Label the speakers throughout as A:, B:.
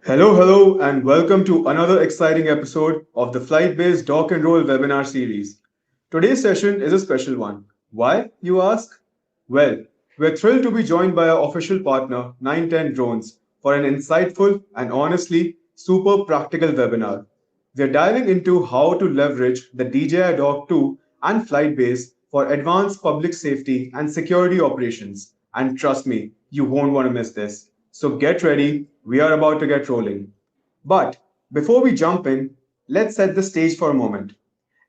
A: Hello, and welcome to another exciting episode of the FlytBase Dock and Roll webinar series. Today's session is a special one. Why, you ask? Well, we're thrilled to be joined by our official partner, 910 Drones, for an insightful and honestly super practical webinar. We're diving into how to leverage the DJI Dock 2 and FlytBase for advanced public safety and security operations. And trust me, you won't want to miss this. So get ready, we are about to get rolling. But before we jump in, let's set the stage for a moment.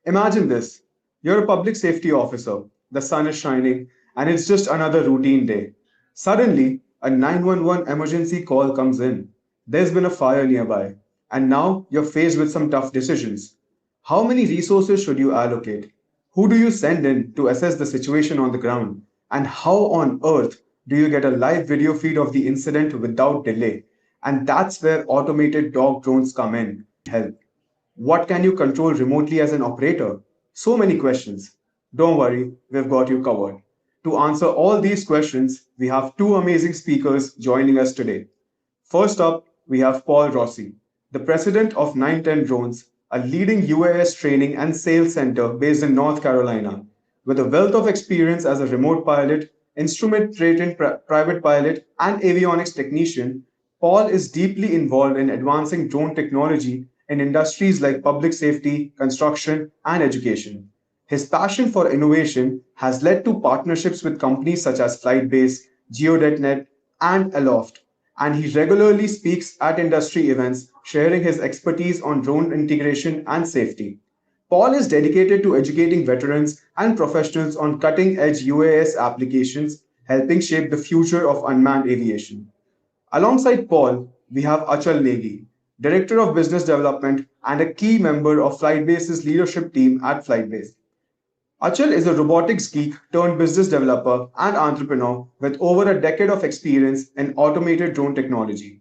A: Imagine this: you're a public safety officer, the sun is shining, and it's just another routine day. Suddenly, a 911 emergency call comes in. There's been a fire nearby, and now you're faced with some tough decisions. How many resources should you allocate? Who do you send in to assess the situation on the ground? And how on earth do you get a live video feed of the incident without delay? And that's where automated dog drones come in help. What can you control remotely as an operator? So many questions. Don't worry, we've got you covered. To answer all these questions, we have two amazing speakers joining us today. First up, we have Paul Rossi, the president of 910 Drones, a leading UAS training and sales center based in North Carolina. With a wealth of experience as a remote pilot, instrument trained private pilot, and avionics technician, Paul is deeply involved in advancing drone technology in industries like public safety, construction, and education. His passion for innovation has led to partnerships with companies such as FlightBase, Geo.net, and Aloft, and he regularly speaks at industry events, sharing his expertise on drone integration and safety. Paul is dedicated to educating veterans and professionals on cutting edge UAS applications, helping shape the future of unmanned aviation. Alongside Paul, we have Achal Negi, Director of Business Development and a key member of FlightBase's leadership team at FlightBase. Achal is a robotics geek turned business developer and entrepreneur with over a decade of experience in automated drone technology.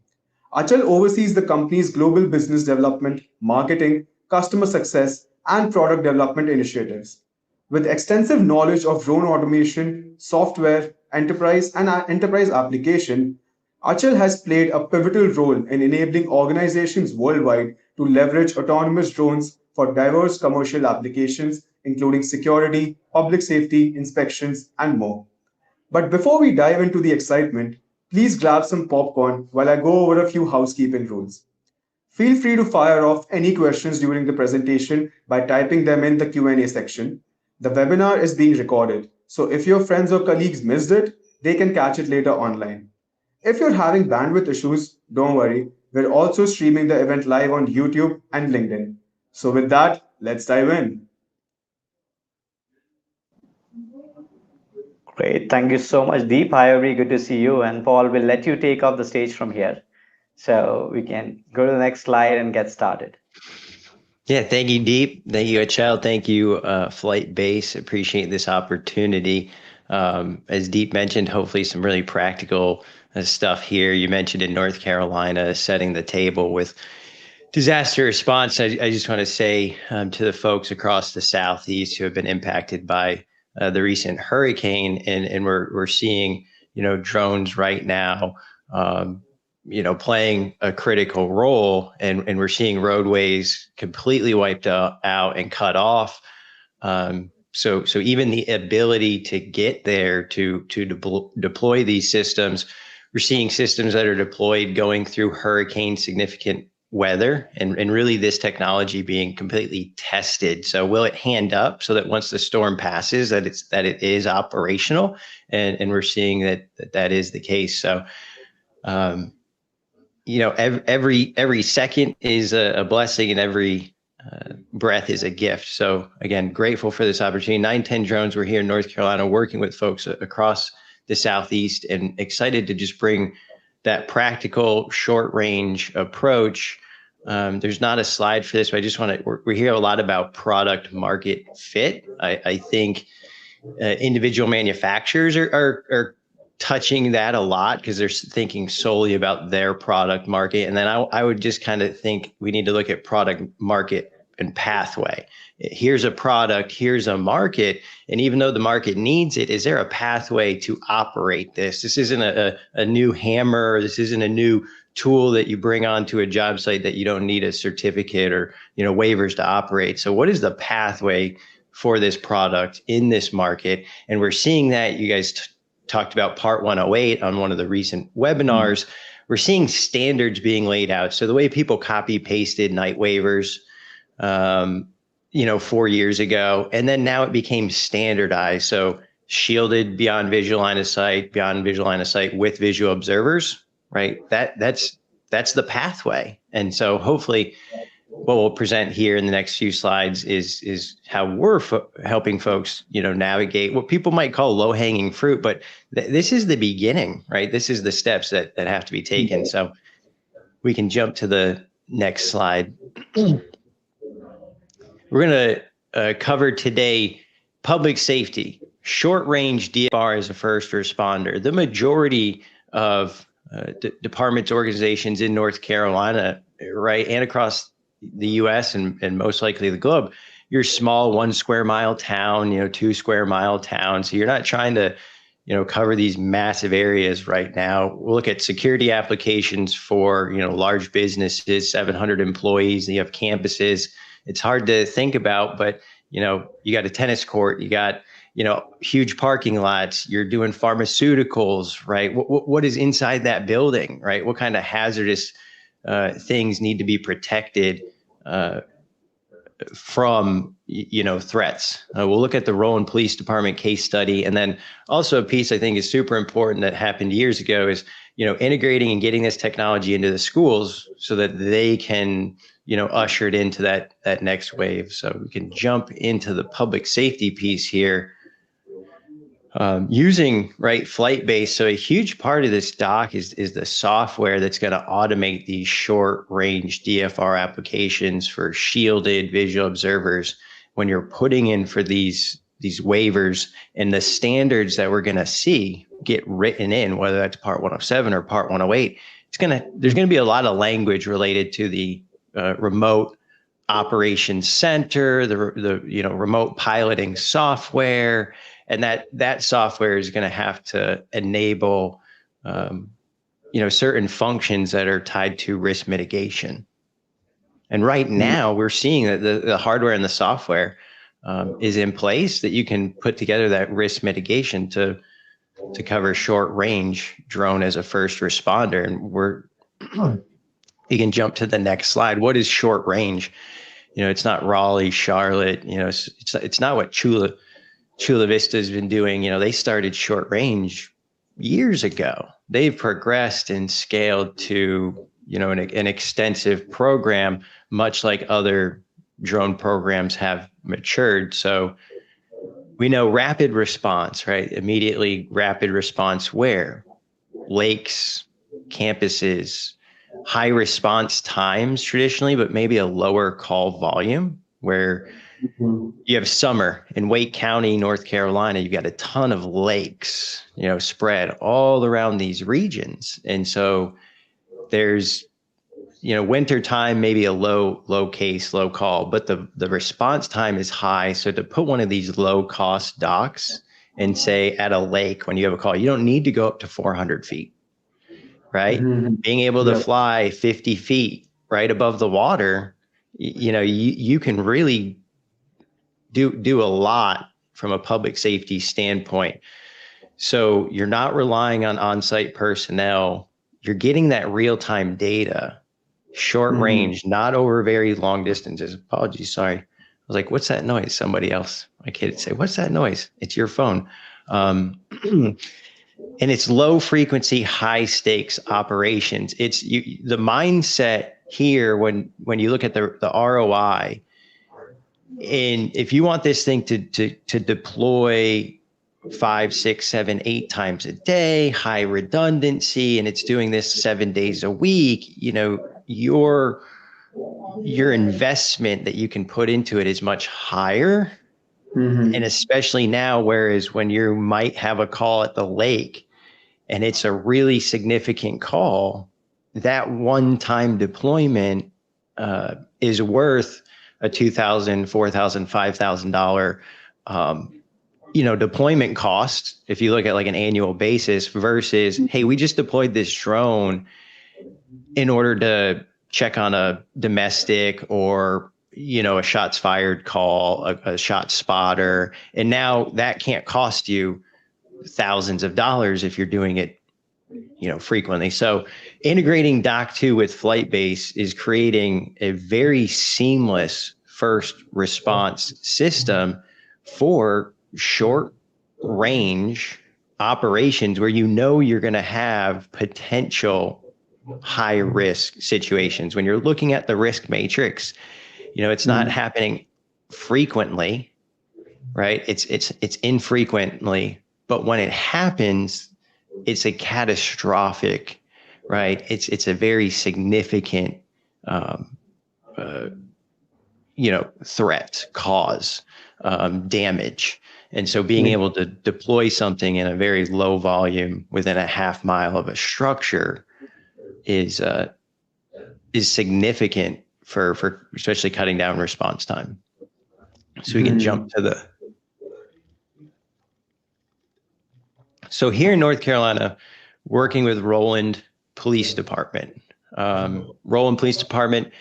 A: Achal oversees the company's global business development, marketing, customer success, and product development initiatives. With extensive knowledge of drone automation, software, enterprise application, Achal has played a pivotal role in enabling organizations worldwide to leverage autonomous drones for diverse commercial applications, including security, public safety, inspections, and more. But before we dive into the excitement, please grab some popcorn while I go over a few housekeeping rules. Feel free to fire off any questions during the presentation by typing them in the Q&A section. The webinar is being recorded, so if your friends or colleagues missed it, they can catch it later online. If you're having bandwidth issues, don't worry, we're also streaming the event live on YouTube and LinkedIn. So with that, let's dive in.
B: Great. Thank you so much, Deep. Hi, everybody. Good to see you. And Paul, will let you take off the stage from here. So we can go to the next slide and get started.
C: Yeah, thank you, Deep. Thank you, Achal. Thank you, FlightBase. Appreciate this opportunity. As Deep mentioned, hopefully some really practical stuff here. You mentioned in North Carolina, setting the table with disaster response. I just want to say to the folks across the Southeast who have been impacted by the recent hurricane, and we're seeing, drones right now, playing a critical role, and we're seeing roadways completely wiped out and cut off. So even the ability to get there to deploy these systems, we're seeing systems that are deployed going through hurricane significant weather, and really this technology being completely tested. So will it hand up so that once the storm passes, that it is operational, and we're seeing that is the case. So every second is a blessing, and every breath is a gift. So again, grateful for this opportunity. 910 Drones, we're here in North Carolina working with folks across the Southeast, and excited to just bring that practical short range approach. There's not a slide for this, but I just want to, we hear a lot about product market fit. I think individual manufacturers are touching that a lot because they're thinking solely about their product market. And then I would just kind of think we need to look at product market and pathway. Here's a product, here's a market, and even though the market needs it, is there a pathway to operate this? This isn't a new hammer. This isn't a new tool that you bring onto a job site that you don't need a certificate or waivers to operate. So what is the pathway for this product in this market? And we're seeing that you guys talked about Part 108 on one of the recent webinars. We're seeing standards being laid out. So the way people copy pasted night waivers, 4 years ago, and then now it became standardized. So shielded beyond visual line of sight with visual observers, right? That's the pathway. And so hopefully what we'll present here in the next few slides is how we're helping folks, navigate what people might call low-hanging fruit, but this is the beginning, right? This is the steps that have to be taken. So we can jump to the next slide. We're going to cover today public safety, short-range DFR as a first responder. The majority of departments, organizations in North Carolina, right, and across the U.S. and most likely the globe, you're small 1 square mile town, 2 square mile town. So you're not trying to, cover these massive areas right now. We'll look at security applications for, large businesses, 700 employees. You have campuses. It's hard to think about, but, you got a tennis court, you got, huge parking lots, you're doing pharmaceuticals, right? What is inside that building, right? What kind of hazardous things need to be protected from, threats. We'll look at the Rowan Police Department case study. And then also a piece I think is super important that happened years ago is, integrating and getting this technology into the schools so that they can, usher it into that next wave. So we can jump into the public safety piece here. Using FlytBase. So a huge part of this dock is the software that's going to automate these short range DFR applications for shielded visual observers. When you're putting in for these waivers and the standards that we're going to see get written in, whether that's Part 107 or Part 108, there's going to be a lot of language related to the remote operations center, the remote piloting software. And that software is going to have to enable, certain functions that are tied to risk mitigation. And right now, we're seeing that the hardware and the software is in place that you can put together that risk mitigation to cover short range drone as a first responder. And you can jump to the next slide. What is short range? It's not Raleigh, Charlotte. It's not what Chula Vista has been doing. They started short range years ago. They've progressed and scaled to, an extensive program, much like other drone programs have matured. So we know rapid response, right? Immediately rapid response where? Lakes, campuses, high response times traditionally, but maybe a lower call volume where you have summer in Wake County, North Carolina, you've got a ton of lakes, spread all around these regions. And so there's, winter time, maybe a low case, low call, but the response time is high. So to put one of these low cost docks and say at a lake, when you have a call, you don't need to go up to 400 feet, right? Being able to fly 50 feet right above the water, you can really do a lot from a public safety standpoint. So you're not relying on on-site personnel. You're getting that real-time data, short range, not over very long distances. Apologies, sorry. I was like, what's that noise? Somebody else, my kid would say, what's that noise? It's your phone. And it's low frequency, high stakes operations. It's the mindset here when you look at the ROI. And if you want this thing to deploy 5, 6, 7, 8 times a day, high redundancy, and it's doing this 7 days a week, your investment that you can put into it is much higher. And especially now, whereas when you might have a call at the lake and it's a really significant call, that one-time deployment is worth a $2,000, $4,000, $5,000, deployment cost, if you look at like an annual basis versus, hey, we just deployed this drone in order to check on a domestic or, a shots fired call, a shot spotter. And now that can't cost you thousands of dollars if you're doing it, frequently. So integrating Dock 2 with FlytBase is creating a very seamless first response system for short range operations where you're going to have potential high risk situations. When you're looking at the risk matrix, it's not happening frequently, right? It's infrequently, but when it happens, it's a catastrophic, right? It's a very significant, threat, cause, damage. And so being able to deploy something in a very low volume within a half mile of a structure is significant for especially cutting down response time. So we can jump to so here in North Carolina, working with Roland Police Department. Roland Police Department,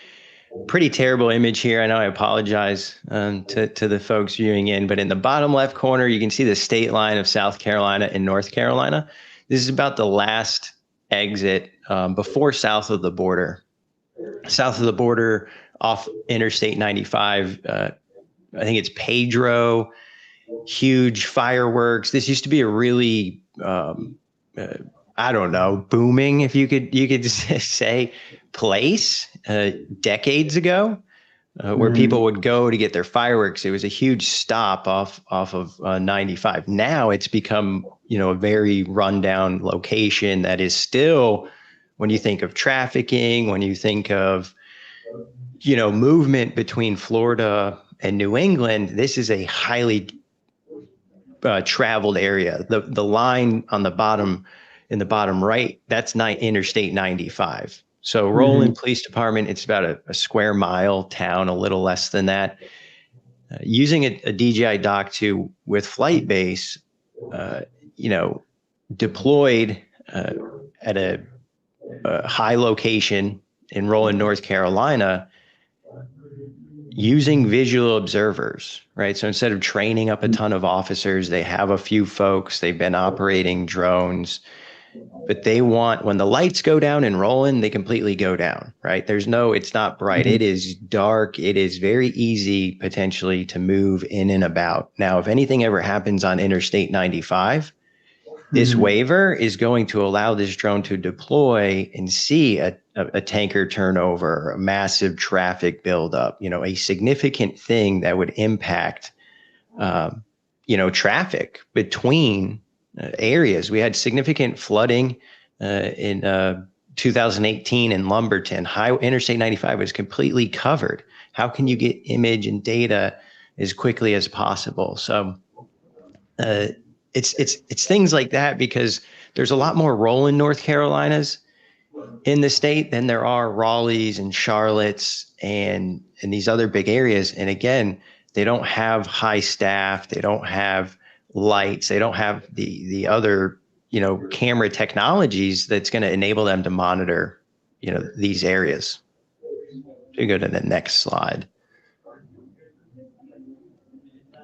C: pretty terrible image here. I know, I apologize to the folks viewing in, but in the bottom left corner, you can see the state line of South Carolina and North Carolina. This is about the last exit before south of the border. South of the border off Interstate 95, I think it's Pedro, huge fireworks. This used to be a really, booming, if you could say, place decades ago, where people would go to get their fireworks. It was a huge stop off of 95. Now it's become, a very rundown location that is still, when you think of trafficking, when you think of, movement between Florida and New England, this is a highly traveled area. The line on the bottom, in the bottom right, that's Interstate 95. So Roland Police Department, it's about a square mile town, a little less than that. Using a DJI Dock 2 with FlytBase, deployed at a high location in Roland, North Carolina, using visual observers, right? So instead of training up a ton of officers, they have a few folks, they've been operating drones, but they want, when the lights go down in Roland, they completely go down, right? It's not bright. It is dark. It is very easy potentially to move in and about. Now, if anything ever happens on Interstate 95, this waiver is going to allow this drone to deploy and see a tanker turnover, a massive traffic buildup, a significant thing that would impact, traffic between areas. We had significant flooding in 2018 in Lumberton. Interstate 95 was completely covered. How can you get image and data as quickly as possible? So it's things like that, because there's a lot more Roland, North Carolinas in the state than there are Raleighs and Charlottes and these other big areas. And again, they don't have high staff. They don't have lights. They don't have the other, camera technologies that's going to enable them to monitor, these areas. So go to the next slide.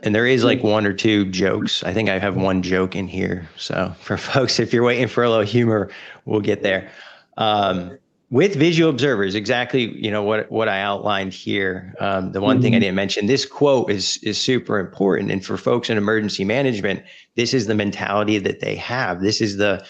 C: And there is like one or two jokes. I think I have one joke in here. So for folks, if you're waiting for a little humor, we'll get there. With visual observers, exactly, what I outlined here. The one thing I didn't mention, this quote is super important. And for folks in emergency management, this is the mentality that they have. This is the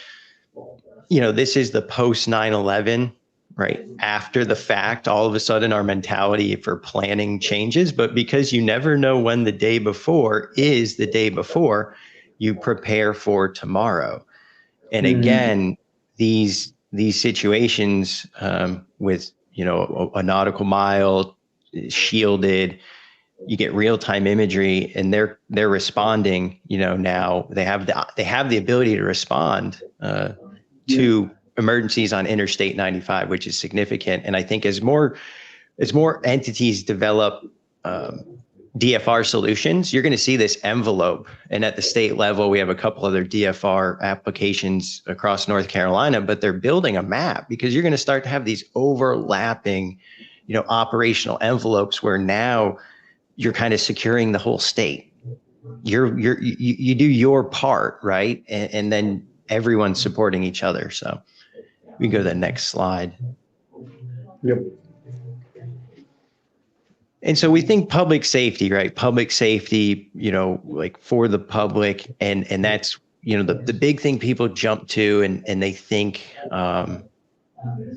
C: post 9/11, right? After the fact, all of a sudden our mentality for planning changes, but because you never know when the day before is the day before, you prepare for tomorrow. And again, these situations with, a nautical mile, shielded, you get real-time imagery, and they're responding, now they have the ability to respond to emergencies on Interstate 95, which is significant. And I think as more entities develop DFR solutions, you're going to see this envelope. And at the state level, we have a couple other DFR applications across North Carolina, but they're building a map because you're going to start to have these overlapping, operational envelopes where now you're kind of securing the whole state. You do your part, right? And then everyone's supporting each other. So we go to the next slide.
A: Yep.
C: And so we think public safety, right? Public safety, like for the public. And that's, the big thing people jump to and they think,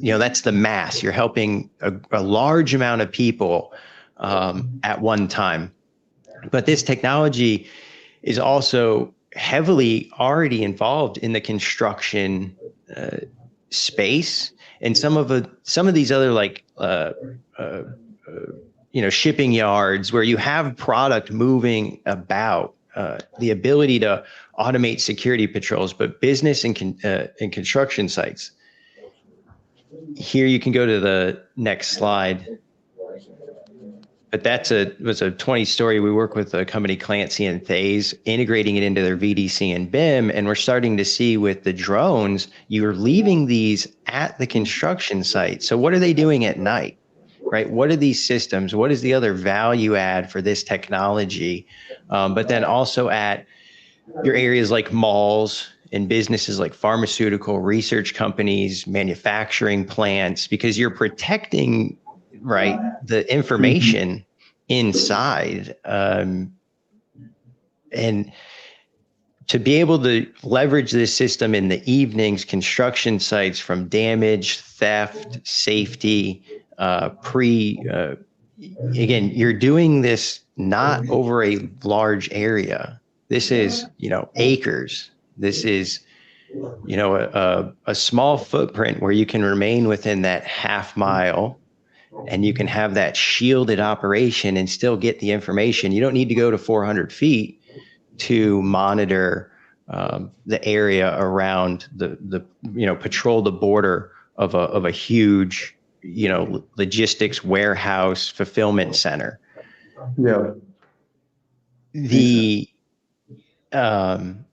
C: that's the mass. You're helping a large amount of people at one time. But this technology is also heavily already involved in the construction space and some of these other like shipping yards where you have product moving about, the ability to automate security patrols, but business and construction sites. Here you can go to the next slide. But was a 20-story. We work with a company, Clancy and Thays, integrating it into their VDC and BIM. And we're starting to see with the drones, you're leaving these at the construction site. So what are they doing at night, right? What are these systems? What is the other value add for this technology? But then also at your areas like malls and businesses like pharmaceutical, research companies, manufacturing plants, because you're protecting, right, the information inside. And to be able to leverage this system in the evenings, construction sites from damage, theft, safety, again, you're doing this not over a large area. This is, acres. This is, a small footprint where you can remain within that half mile and you can have that shielded operation and still get the information. You don't need to go to 400 feet to monitor the area around the patrol the border of a huge, logistics warehouse fulfillment center.
A: Yeah.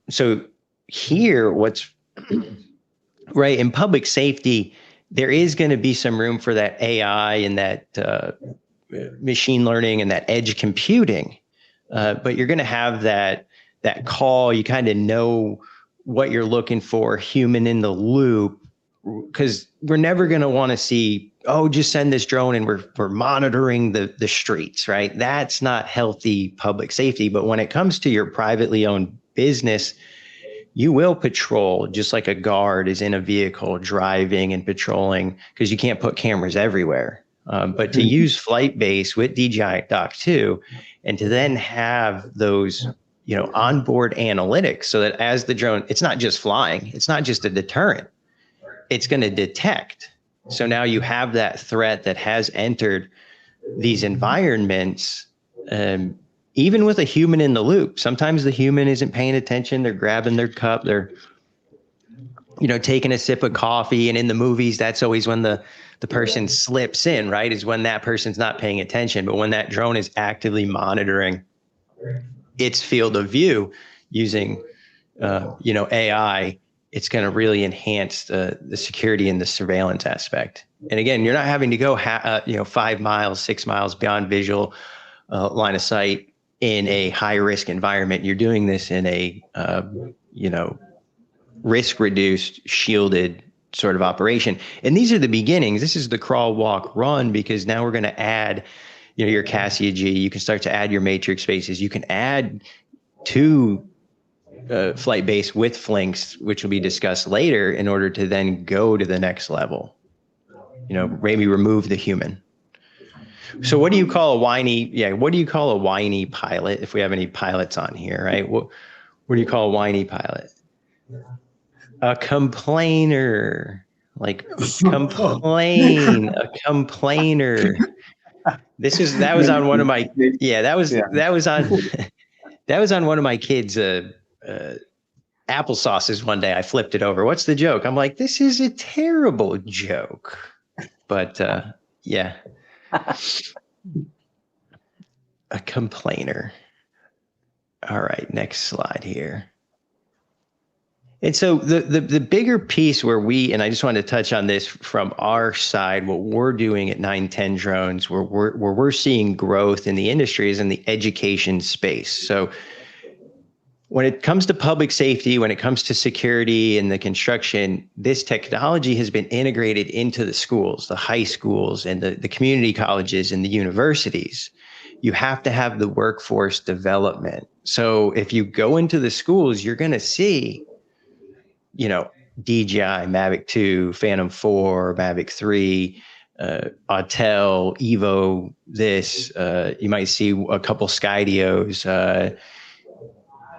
C: So here, what's right in public safety, there is going to be some room for that AI and that machine learning and that edge computing, but you're going to have that call. You kind of know what you're looking for, human in the loop, because we're never going to want to see, just send this drone and we're monitoring the streets, right? That's not healthy public safety. But when it comes to your privately owned business, you will patrol just like a guard is in a vehicle driving and patrolling, because you can't put cameras everywhere. But to use FlytBase with DJI Dock 2 and to then have those, onboard analytics so that as the drone, it's not just flying, it's not just a deterrent, it's going to detect. So now you have that threat that has entered these environments, even with a human in the loop. Sometimes the human isn't paying attention. They're grabbing their cup. They're, taking a sip of coffee. And in the movies, that's always when the person slips in, right? Is when that person's not paying attention. But when that drone is actively monitoring its field of view using, AI, it's going to really enhance the security and the surveillance aspect. And again, you're not having to go 5 miles, 6 miles beyond visual line of sight in a high risk environment. You're doing this in a risk reduced, shielded sort of operation. And these are the beginnings. This is the crawl, walk, run, because now we're going to add your Cassia G. You can start to add your matrix spaces. You can add to FlytBase with Flinks, which will be discussed later, in order to then go to the next level. Maybe remove the human. So what do you call a whiny? Yeah, what do you call a whiny pilot? If we have any pilots on here, right? What do you call a whiny pilot? A complainer. Like complain, a complainer. That was on one of my that was on one of my kids' applesauces one day. I flipped it over. What's the joke? I'm like, this is a terrible joke. But yeah. a complainer. All right, next slide here. And so the bigger piece where I just wanted to touch on this from our side, what we're doing at 910 Drones, where we're seeing growth in the industry is in the education space. So when it comes to public safety, when it comes to security and the construction, this technology has been integrated into the schools, the high schools and the community colleges and the universities. You have to have the workforce development. So if you go into the schools, you're going to see, DJI, Mavic 2, Phantom 4, Mavic 3, Autel, Evo, you might see a couple Skydios,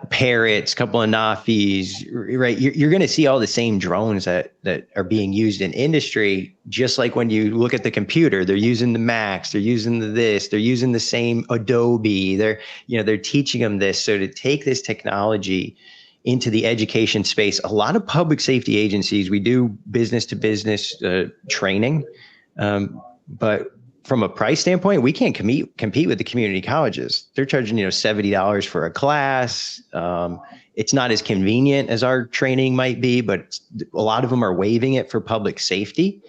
C: Parrots, couple of Nafis, right? You're going to see all the same drones that are being used in industry. Just like when you look at the computer, they're using the Macs, they're using they're using the same Adobe. They're teaching them this. So to take this technology into the education space, a lot of public safety agencies, we do business to business training, but from a price standpoint, we can't compete with the community colleges. They're charging $70 for a class. It's not as convenient as our training might be, but a lot of them are waiving it for public safety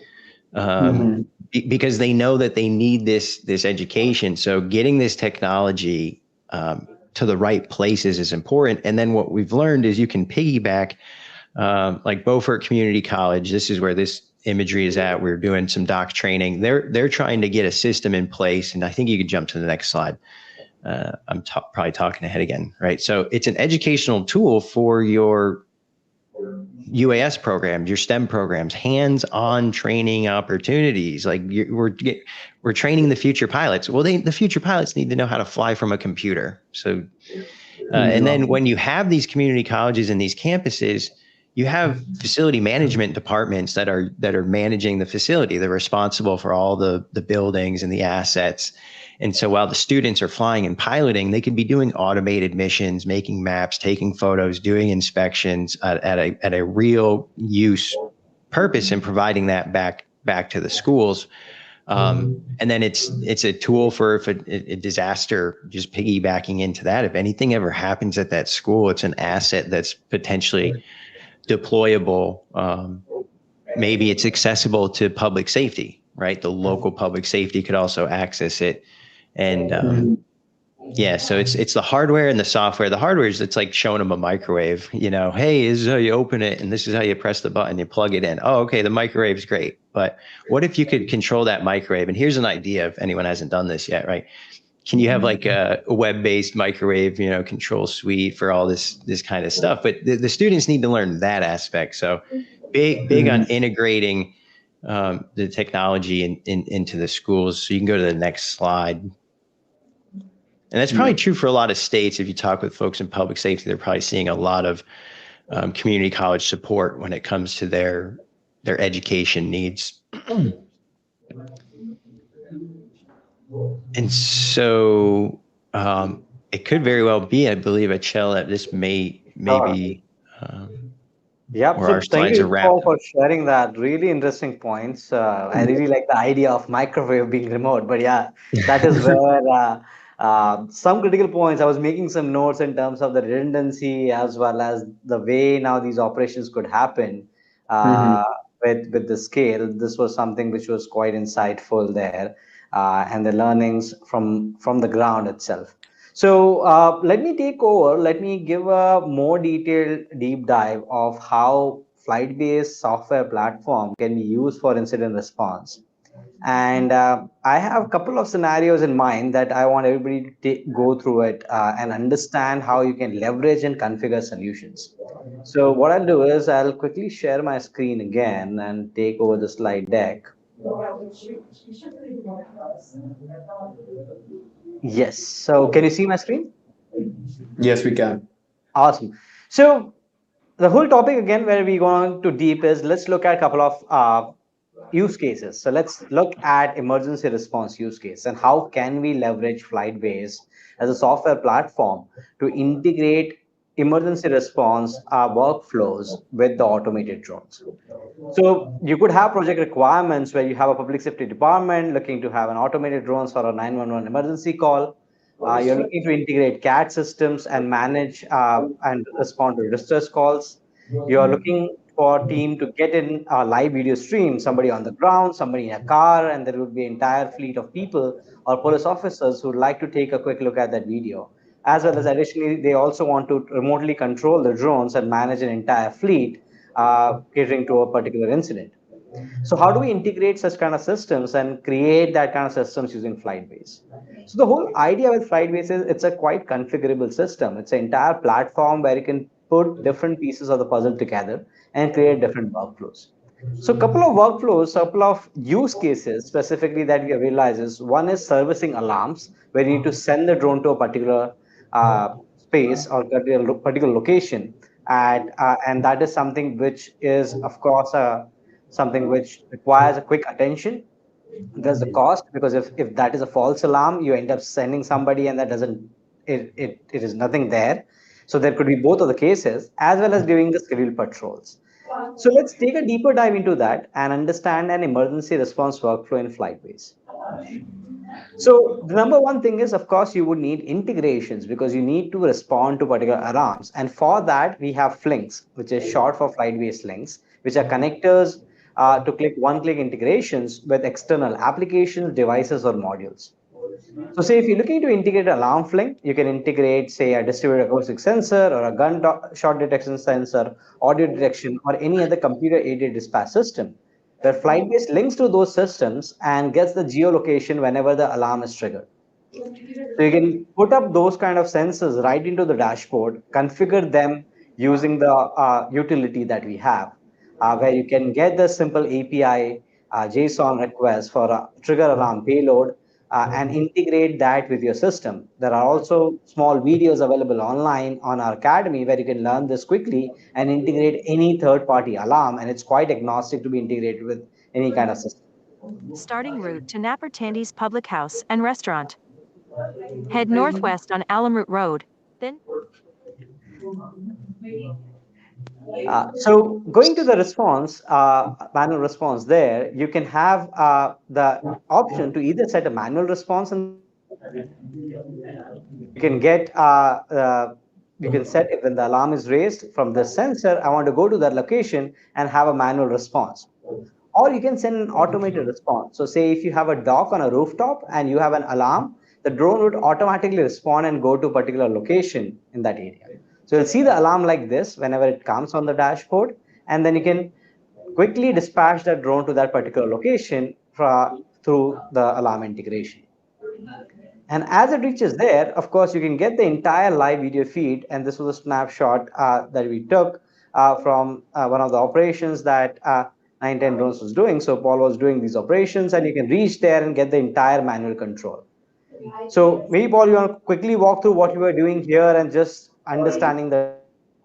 C: because they know that they need this education. So getting this technology to the right places is important. And then what we've learned is you can piggyback, like Beaufort Community College. This is where this imagery is at. We're doing some dock training. They're trying to get a system in place, and I think you could jump to the next slide. I'm probably talking ahead again, right? So it's an educational tool for your UAS programs, your STEM programs, hands-on training opportunities. Like we're training the future pilots. Well, the future pilots need to know how to fly from a computer. So, and then when you have these community colleges and these campuses, you have facility management departments that are managing the facility. They're responsible for all the buildings and the assets. And so while the students are flying and piloting, they could be doing automated missions, making maps, taking photos, doing inspections at a real use purpose and providing that back to the schools. And then it's a tool for if a disaster, just piggybacking into that. If anything ever happens at that school, it's an asset that's potentially deployable. Maybe it's accessible to public safety, right? The local public safety could also access it. And so it's the hardware and the software. The hardware is, it's like showing them a microwave, hey, this is how you open it and this is how you press the button, you plug it in. Oh, okay, the microwave's great. But what if you could control that microwave? And here's an idea if anyone hasn't done this yet, right? Can you have like a web-based microwave, control suite for all this kind of stuff? But the students need to learn that aspect. So big on integrating the technology into the schools. So you can go to the next slide. And that's probably true for a lot of states. If you talk with folks in public safety, they're probably seeing a lot of community college support when it comes to their education needs. And so it could very well be, I believe, Achel, that this may be
B: Yep.
C: where
B: So
C: our
B: thank
C: slides are
B: you
C: wrapped
B: for
C: up.
B: sharing that. Really interesting points. I really like the idea of microwave being remote, but yeah, that is where some critical points. I was making some notes in terms of the redundancy as well as the way now these operations could happen with the scale. This was something which was quite insightful there, and the learnings from the ground itself. So let me take over. Let me give a more detailed deep dive of how flight-based software platform can be used for incident response. And I have a couple of scenarios in mind that I want everybody to go through it and understand how you can leverage and configure solutions. So what I'll do is I'll quickly share my screen again and take over the slide deck. Yes. So can you see my screen?
A: Yes, we can.
B: Awesome. So the whole topic again where we're going to deep is let's look at a couple of use cases. So let's look at emergency response use case and how can we leverage FlightBase as a software platform to integrate emergency response workflows with the automated drones. So you could have project requirements where you have a public safety department looking to have an automated drones for a 911 emergency call. You're looking to integrate CAD systems and manage and respond to distress calls. You're looking for a team to get in a live video stream, somebody on the ground, somebody in a car, and there would be an entire fleet of people or police officers who would like to take a quick look at that video. As well as additionally, they also want to remotely control the drones and manage an entire fleet catering to a particular incident. So how do we integrate such kind of systems and create that kind of systems using FlightBase? So the whole idea with FlightBase is it's a quite configurable system. It's an entire platform where you can put different pieces of the puzzle together and create different workflows. So a couple of workflows, a couple of use cases specifically that we have realized is one is servicing alarms, where you need to send the drone to a particular space or particular location, and that is something which is of course something which requires a quick attention. There's the cost, because if that is a false alarm, you end up sending somebody and that doesn't, it is nothing there. So there could be both of the cases, as well as doing the scheduled patrols. So let's take a deeper dive into that and understand an emergency response workflow in FlightBase. So the number one thing is, of course, you would need integrations because you need to respond to particular alarms. And for that, we have Flinks, which is short for flight-based links, which are connectors to click one-click integrations with external applications, devices, or modules. So say if you're looking to integrate an alarm flink, you can integrate, say, a distributed acoustic sensor or a shot detection sensor, audio detection, or any other computer-aided dispatch system, where FlightBase links to those systems and gets the geolocation whenever the alarm is triggered. So you can put up those kind of sensors right into the dashboard, configure them using the utility that we have, where you can get the simple API JSON request for a trigger alarm payload and integrate that with your system. There are also small videos available online on our academy where you can learn this quickly and integrate any third-party alarm, and it's quite agnostic to be integrated with any kind of system.
D: Starting route to Napper Tandy's Public House and Restaurant. Head northwest on Alamroot Road. Then
B: So going to the response, manual response there, you can have the option to either set a manual response and you can get, you can set if when the alarm is raised from the sensor, I want to go to that location and have a manual response. Or you can send an automated response. So say if you have a dock on a rooftop and you have an alarm, the drone would automatically respond and go to a particular location in that area. So you'll see the alarm like this whenever it comes on the dashboard, and then you can quickly dispatch that drone to that particular location through the alarm integration. And as it reaches there, of course, you can get the entire live video feed. And this was a snapshot that we took from one of the operations that 910 Drones was doing. So Paul was doing these operations, and you can reach there and get the entire manual control. So maybe Paul, you want to quickly walk through what you were doing here and just understanding the.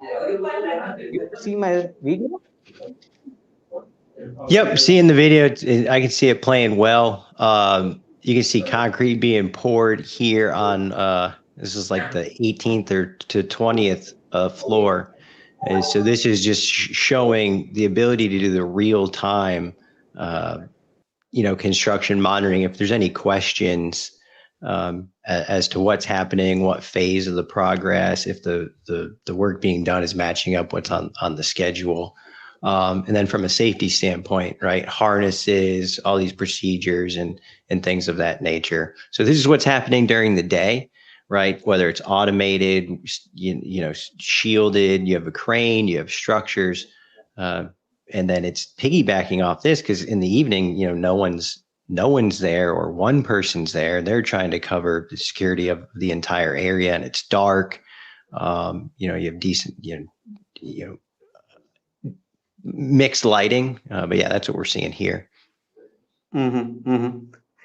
B: You see my video?
C: Yep, seeing the video, I can see it playing well. You can see concrete being poured here on this is like the 18th or to 20th floor. And so this is just showing the ability to do the real time, construction monitoring. If there's any questions as to what's happening, what phase of the progress, if the work being done is matching up what's on the schedule. And then from a safety standpoint, right, harnesses, all these procedures and things of that nature. So this is what's happening during the day, right? Whether it's automated, shielded, you have a crane, you have structures, and then it's piggybacking off this because in the evening, no one's there or one person's there. They're trying to cover the security of the entire area, and it's dark. You have decent, mixed lighting, but yeah, that's what we're seeing here.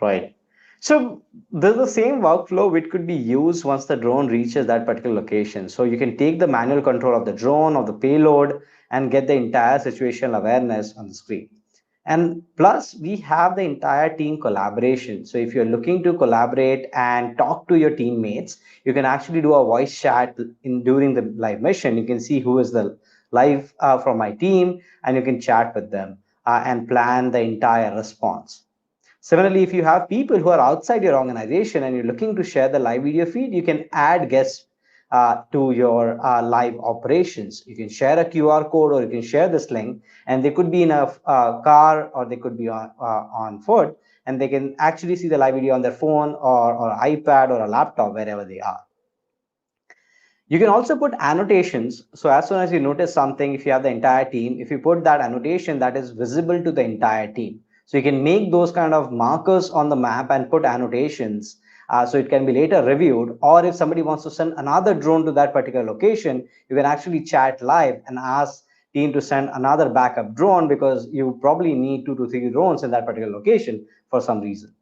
B: Right. So there's the same workflow which could be used once the drone reaches that particular location. So you can take the manual control of the drone, of the payload, and get the entire situational awareness on the screen. And plus, we have the entire team collaboration. So if you're looking to collaborate and talk to your teammates, you can actually do a voice chat during the live mission. You can see who is the live from my team, and you can chat with them and plan the entire response. Similarly, if you have people who are outside your organization and you're looking to share the live video feed, you can add guests to your live operations. You can share a QR code or you can share this link, and they could be in a car or they could be on foot, and they can actually see the live video on their phone or iPad or a laptop wherever they are. You can also put annotations. So as soon as you notice something, if you have the entire team, if you put that annotation, that is visible to the entire team. So you can make those kind of markers on the map and put annotations. So it can be later reviewed, or if somebody wants to send another drone to that particular location, you can actually chat live and ask team to send another backup drone, because you probably need 2 to 3 drones in that particular location for some reason.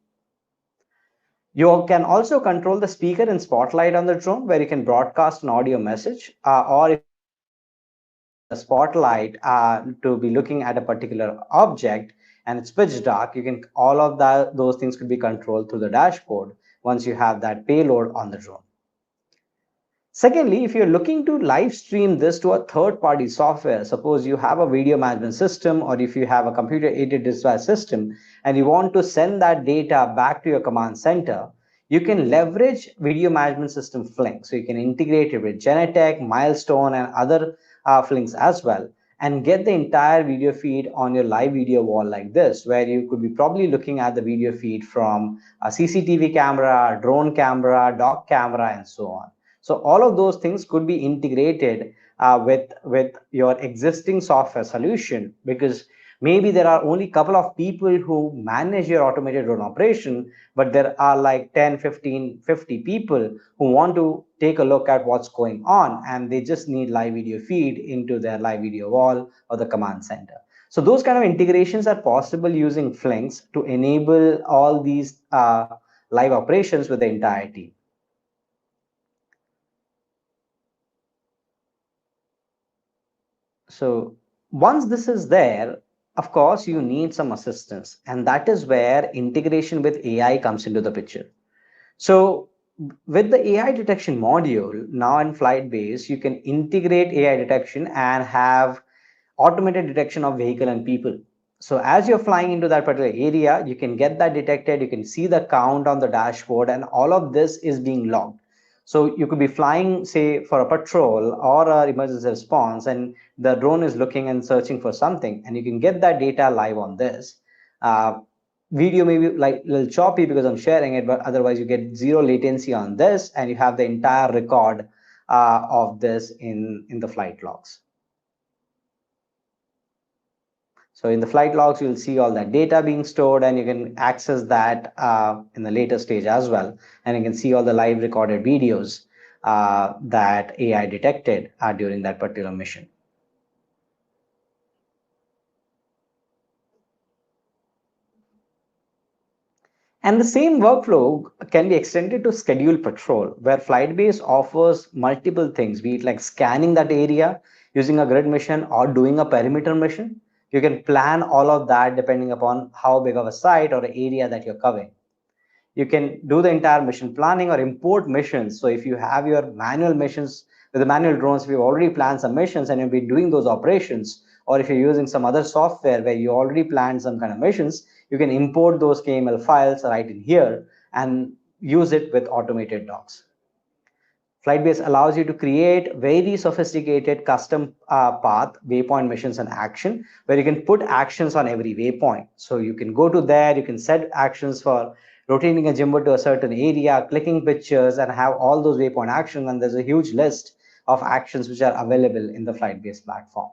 B: You can also control the speaker and spotlight on the drone, where you can broadcast an audio message, or if the spotlight to be looking at a particular object and it's pitch dark, you can all of that those things could be controlled through the dashboard once you have that payload on the drone. Secondly, if you're looking to live stream this to a third-party software, suppose you have a video management system, or if you have a computer-aided dispatch system and you want to send that data back to your command center, you can leverage video management system Flink. So you can integrate it with Genetech, Milestone, and other Flinks as well, and get the entire video feed on your live video wall like this, where you could be probably looking at the video feed from a CCTV camera, drone camera, dock camera, and so on. So all of those things could be integrated with your existing software solution, because maybe there are only a couple of people who manage your automated drone operation, but there are like 10, 15, 50 people who want to take a look at what's going on, and they just need live video feed into their live video wall or the command center. So those kind of integrations are possible using Flinks to enable all these live operations with the entire team. So once this is there, of course, you need some assistance, and that is where integration with AI comes into the picture. So with the AI detection module, now in FlytBase, you can integrate AI detection and have automated detection of vehicle and people. So as you're flying into that particular area, you can get that detected, you can see the count on the dashboard, and all of this is being logged. So you could be flying, say, for a patrol or an emergency response, and the drone is looking and searching for something, and you can get that data live on this. Video may be like a little choppy because I'm sharing it, but otherwise you get zero latency on this, and you have the entire record of this in the flight logs. So in the flight logs, you'll see all that data being stored, and you can access that in the later stage as well. And you can see all the live recorded videos that AI detected during that particular mission. And the same workflow can be extended to scheduled patrol, where FlightBase offers multiple things, be it like scanning that area using a grid mission or doing a perimeter mission. You can plan all of that depending upon how big of a site or area that you're covering. You can do the entire mission planning or import missions. So if you have your manual missions with the manual drones, we've already planned some missions and you'll be doing those operations, or if you're using some other software where you already planned some kind of missions, you can import those KML files right in here and use it with automated docks. FlightBase allows you to create very sophisticated custom path, waypoint missions, and action, where you can put actions on every waypoint. So you can go to there, you can set actions for rotating a gimbal to a certain area, clicking pictures, and have all those waypoint actions. And there's a huge list of actions which are available in the FlightBase platform.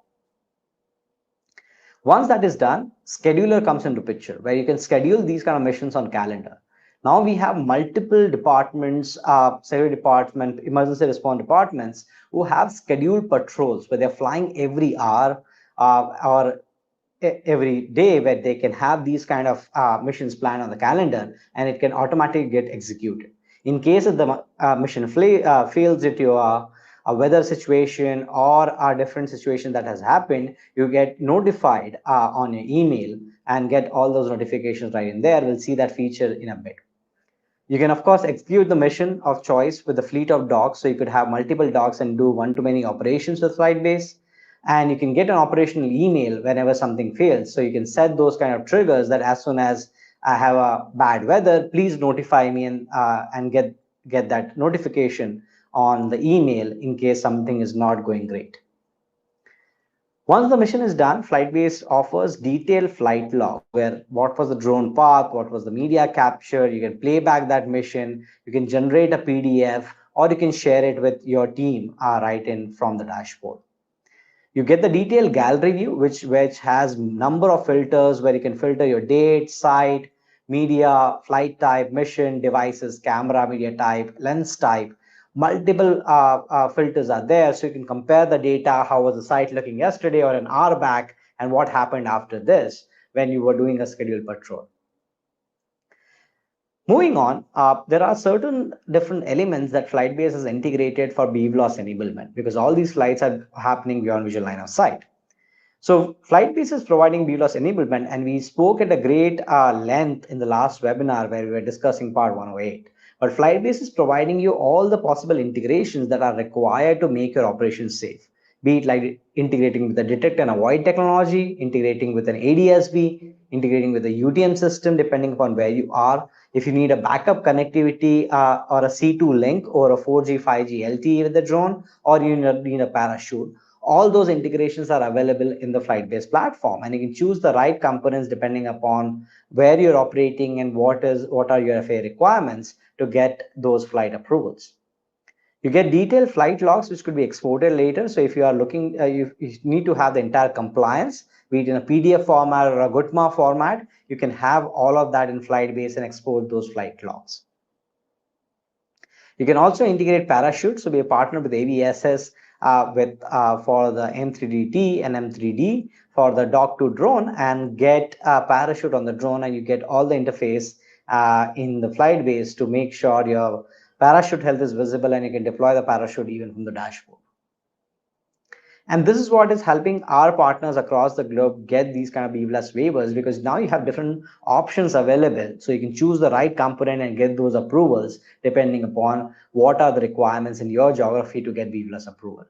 B: Once that is done, scheduler comes into picture, where you can schedule these kind of missions on calendar. Now we have multiple departments, security department, emergency response departments, who have scheduled patrols where they're flying every hour or every day, where they can have these kind of missions planned on the calendar, and it can automatically get executed. In case of the mission fails due to a weather situation or a different situation that has happened, you get notified on your email and get all those notifications right in there. We'll see that feature in a bit. You can, of course, execute the mission of choice with the fleet of docks. So you could have multiple docks and do one-to-many operations with FlightBase. And you can get an operational email whenever something fails. So you can set those kind of triggers that as soon as I have a bad weather, please notify me and get that notification on the email in case something is not going great. Once the mission is done, FlightBase offers detailed flight logs where what was the drone path, what was the media capture. You can play back that mission, you can generate a PDF, or you can share it with your team right in from the dashboard. You get the detailed gallery view, which has number of filters where you can filter your date, site, media, flight type, mission, devices, camera, media type, lens type. Multiple filters are there, so you can compare the data. How was the site looking yesterday or an hour back, and what happened after this when you were doing a scheduled patrol. Moving on, there are certain different elements that FlightBase has integrated for BVLOS enablement because all these flights are happening beyond visual line of sight. So FlightBase is providing BVLOS enablement, and we spoke at a great length in the last webinar where we were discussing part 108. But FlightBase is providing you all the possible integrations that are required to make your operations safe, be it like integrating with the detect and avoid technology, integrating with an ADSB, integrating with a UTM system, depending upon where you are. If you need a backup connectivity or a C2 link or a 4G, 5G LTE with the drone, or you need a parachute, all those integrations are available in the FlightBase platform, and you can choose the right components depending upon where you're operating and what are your FAA requirements to get those flight approvals. You get detailed flight logs, which could be exported later. So if you are looking, you need to have the entire compliance, be it in a PDF format or a GUTMA format, you can have all of that in FlightBase and export those flight logs. You can also integrate parachutes, so be a partner with AVSS for the M3DT and M3D for the Dock 2 drone, and get a parachute on the drone, and you get all the interface in the FlightBase to make sure your parachute health is visible, and you can deploy the parachute even from the dashboard. And this is what is helping our partners across the globe get these kind of BVLOS waivers, because now you have different options available. So you can choose the right component and get those approvals depending upon what are the requirements in your geography to get BVLOS approval.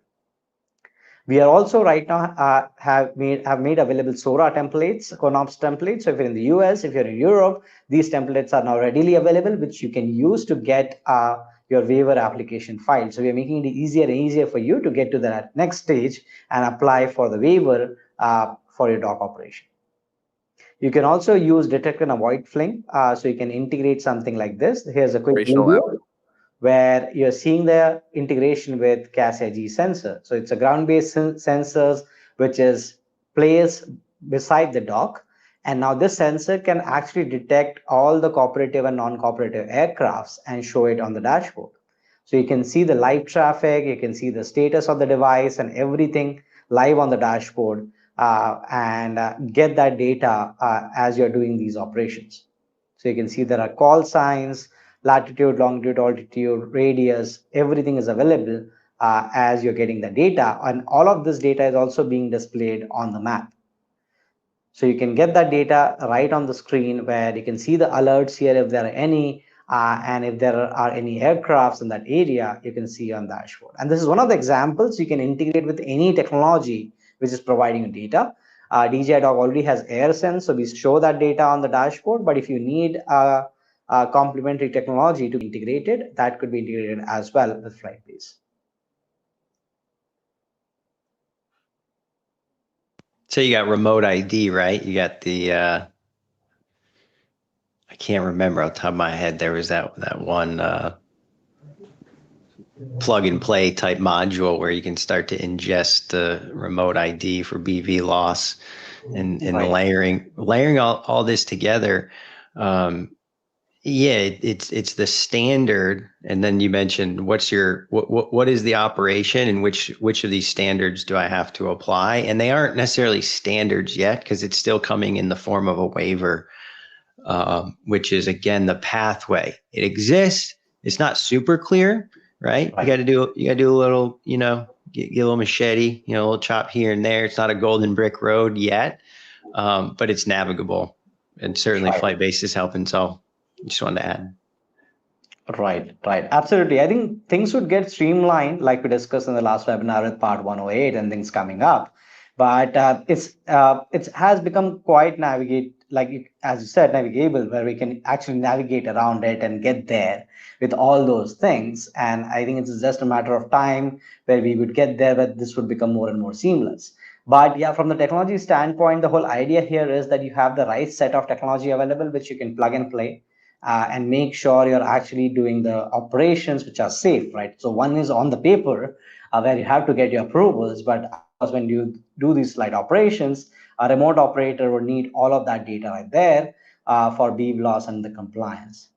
B: We are also right now have made available SORA templates, CONOPS templates. So if you're in the US, if you're in Europe, these templates are now readily available, which you can use to get your waiver application filed. So we are making it easier and easier for you to get to the next stage and apply for the waiver for your dock operation. You can also use detect and avoid fling. So you can integrate something like this. Here's a quick video where you're seeing the integration with CAS-AG sensor. So it's a ground-based sensors which is placed beside the dock. And now this sensor can actually detect all the cooperative and non-cooperative aircrafts and show it on the dashboard. So you can see the live traffic, you can see the status of the device and everything live on the dashboard and get that data as you're doing these operations. So you can see there are call signs, latitude, longitude, altitude, radius, everything is available as you're getting the data. And all of this data is also being displayed on the map. So you can get that data right on the screen where you can see the alerts here if there are any, and if there are any aircrafts in that area, you can see on the dashboard. And this is one of the examples you can integrate with any technology which is providing data. DJI Dock already has AirSense, so we show that data on the dashboard. But if you need complementary technology to be integrated, that could be integrated as well with FlightBase.
C: So you got remote ID, right? You got the I can't remember off the top of my head. There was that one plug and play type module where you can start to ingest the remote ID for BV loss and right. layering all this together. Yeah, it's the standard, and then you mentioned what is the operation and which of these standards do I have to apply, and they aren't necessarily standards yet because it's still coming in the form of a waiver, which is again the pathway. It exists. It's not super clear, right? You got to do a little, get a little machete, a little chop here and there. It's not a golden brick road yet, but it's navigable, and certainly FlightBase is helping. So. Just wanted to add.
B: Right. Absolutely. I think things would get streamlined, like we discussed in the last webinar with part 108 and things coming up. But it has become quite as you said, navigable, where we can actually navigate around it and get there with all those things. And I think it's just a matter of time where we would get there, but this would become more and more seamless. But yeah, from the technology standpoint, the whole idea here is that you have the right set of technology available, which you can plug and play, and make sure you're actually doing the operations which are safe, right? So one is on the paper, where you have to get your approvals, but of course, when you do these flight operations, a remote operator would need all of that data right there for BVLOS and the compliance.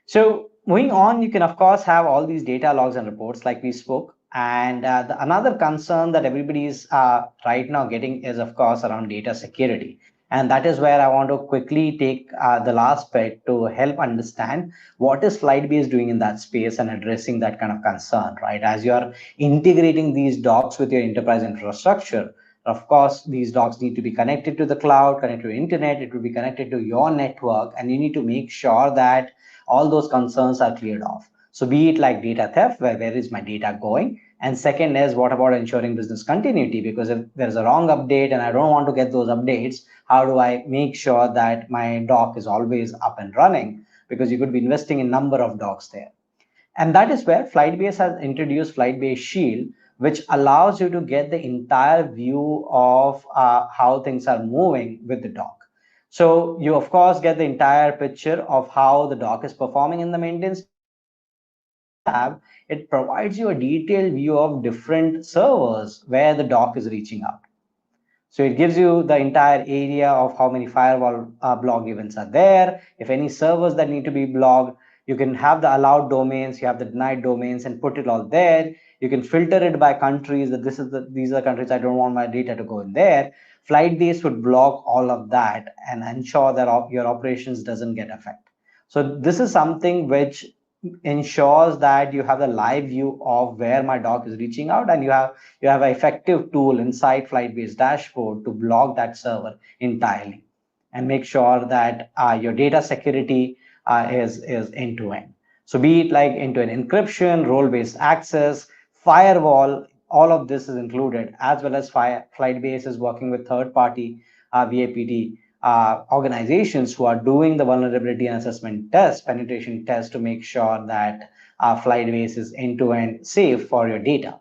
B: So moving on, you can of course have all these data logs and reports like we spoke. And another concern that everybody is right now getting is of course around data security. And that is where I want to quickly take the last bit to help understand what is FlightBase doing in that space and addressing that kind of concern, right? As you're integrating these docs with your enterprise infrastructure, of course, these docs need to be connected to the cloud, connected to internet, it will be connected to your network, and you need to make sure that all those concerns are cleared off. So be it like data theft, where is my data going? And second is, what about ensuring business continuity? Because if there's a wrong update and I don't want to get those updates, how do I make sure that my dock is always up and running? Because you could be investing in number of docks there. And that is where FlightBase has introduced FlightBase Shield, which allows you to get the entire view of how things are moving with the dock. So you of course get the entire picture of how the dock is performing in the maintenance tab. And in this tab, it provides you a detailed view of different servers where the dock is reaching out. So it gives you the entire area of how many firewall blog events are there. If any servers that need to be blocked, you can have the allowed domains, you have the denied domains, and put it all there. You can filter it by countries, that these are countries I don't want my data to go in there. FlightBase would block all of that and ensure that your operations doesn't get affected. So this is something which ensures that you have the live view of where my dock is reaching out, and you have an effective tool inside FlightBase dashboard to block that server entirely and make sure that your data security is end to end. So be it like end to end encryption, role based access, firewall, all of this is included, as well as FlightBase is working with third party VAPT organizations who are doing the vulnerability and assessment test, penetration test, to make sure that FlightBase is end-to-end safe for your data.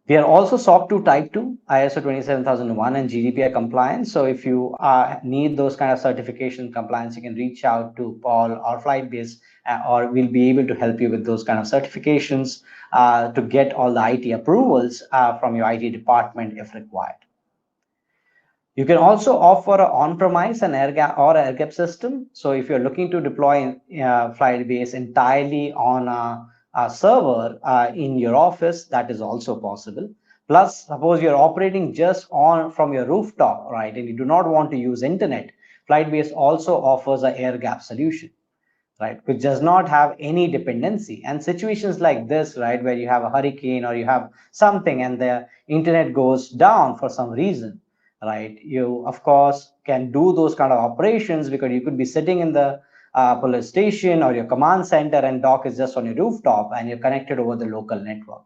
B: We are also SOC 2 Type 2, ISO 27001 and GDPR compliance. So if you need those kind of certification compliance, you can reach out to Paul or FlightBase, or we'll be able to help you with those kind of certifications to get all the IT approvals from your IT department if required. You can also offer an on-premise and air-gap system. So if you're looking to deploy FlightBase entirely on a server in your office, that is also possible. Plus, suppose you're operating just from your rooftop, right, and you do not want to use internet, FlightBase also offers an air-gap solution, right, which does not have any dependency. And situations like this, right, where you have a hurricane or you have something and the internet goes down for some reason, right, you of course can do those kind of operations because you could be sitting in the police station or your command center, and dock is just on your rooftop and you're connected over the local network.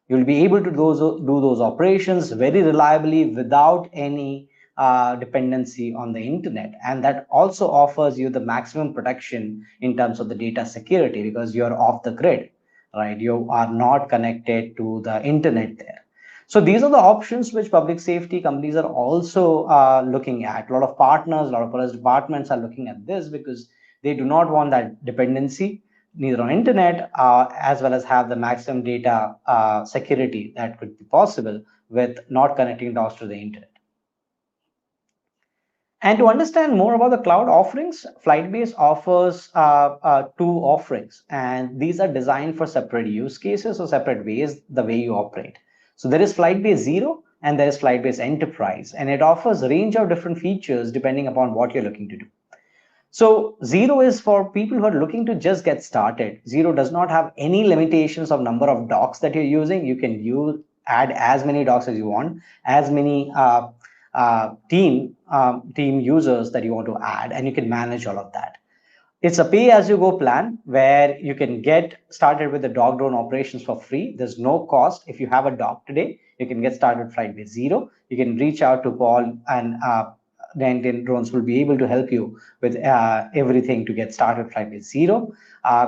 B: You'll be able to do those operations very reliably without any dependency on the internet. And that also offers you the maximum protection in terms of the data security, because you're off the grid, right? You are not connected to the internet there. So these are the options which public safety companies are also looking at. A lot of partners, a lot of police departments are looking at this because they do not want that dependency neither on internet as well as have the maximum data security that could be possible with not connecting dots to the internet. And to understand more about the cloud offerings, FlightBase offers two offerings, and these are designed for separate use cases or separate ways, the way you operate. So there is FlightBase Zero and there is FlightBase Enterprise, and it offers a range of different features depending upon what you're looking to do. So Zero is for people who are looking to just get started. Zero does not have any limitations of number of docks that you're using. You can add as many docks as you want, as many team users that you want to add, and you can manage all of that. It's a pay-as-you-go plan where you can get started with the Dock drone operations for free. There's no cost. If you have a Dock today, you can get started FlightBase Zero. You can reach out to Paul, and 19 drones will be able to help you with everything to get started FlightBase Zero.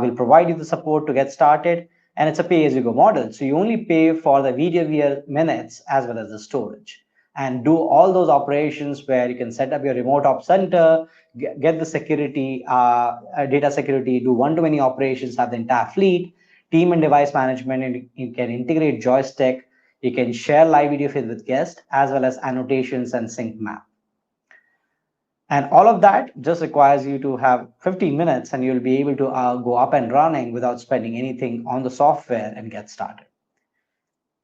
B: We'll provide you the support to get started, and it's a pay-as-you-go model. So you only pay for the video via minutes as well as the storage, and do all those operations where you can set up your remote op center, get the security, data security, do one-to-many operations, have the entire fleet, team and device management, and you can integrate joystick, you can share live video feed with guests, as well as annotations and sync map. And all of that just requires you to have 15 minutes, and you'll be able to go up and running without spending anything on the software and get started.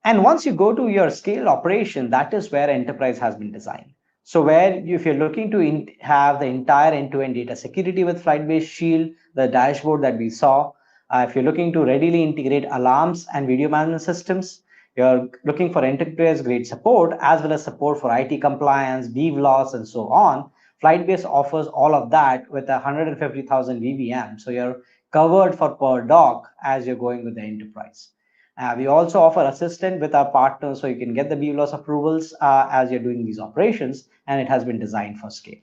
B: And once you go to your scale operation, that is where enterprise has been designed. So if you're looking to have the entire end-to-end data security with FlightBase Shield, the dashboard that we saw, if you're looking to readily integrate alarms and video management systems, you're looking for enterprise-grade support, as well as support for IT compliance, BVLOS, and so on, FlightBase offers all of that with 150,000 VVM. So you're covered for per dock as you're going with the enterprise. We also offer assistant with our partners, so you can get the BVLOS approvals as you're doing these operations, and it has been designed for scale.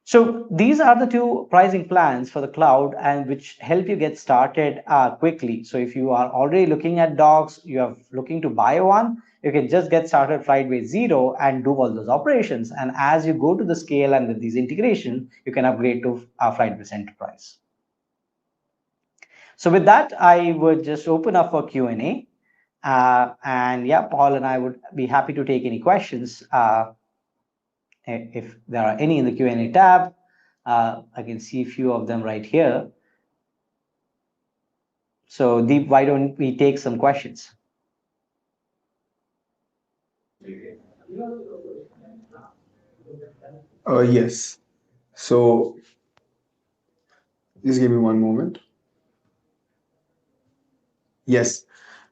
B: So these are the two pricing plans for the cloud, and which help you get started quickly. So if you are already looking at docks, you are looking to buy one, you can just get started FlightBase Zero and do all those operations. And as you go to the scale and with these integration, you can upgrade to FlightBase Enterprise. So with that, I would just open up for Q&A. And yeah, Paul and I would be happy to take any questions. If there are any in the Q&A tab, I can see a few of them right here. So Deep, why don't we take some questions?
A: Yes. So just give me one moment. Yes.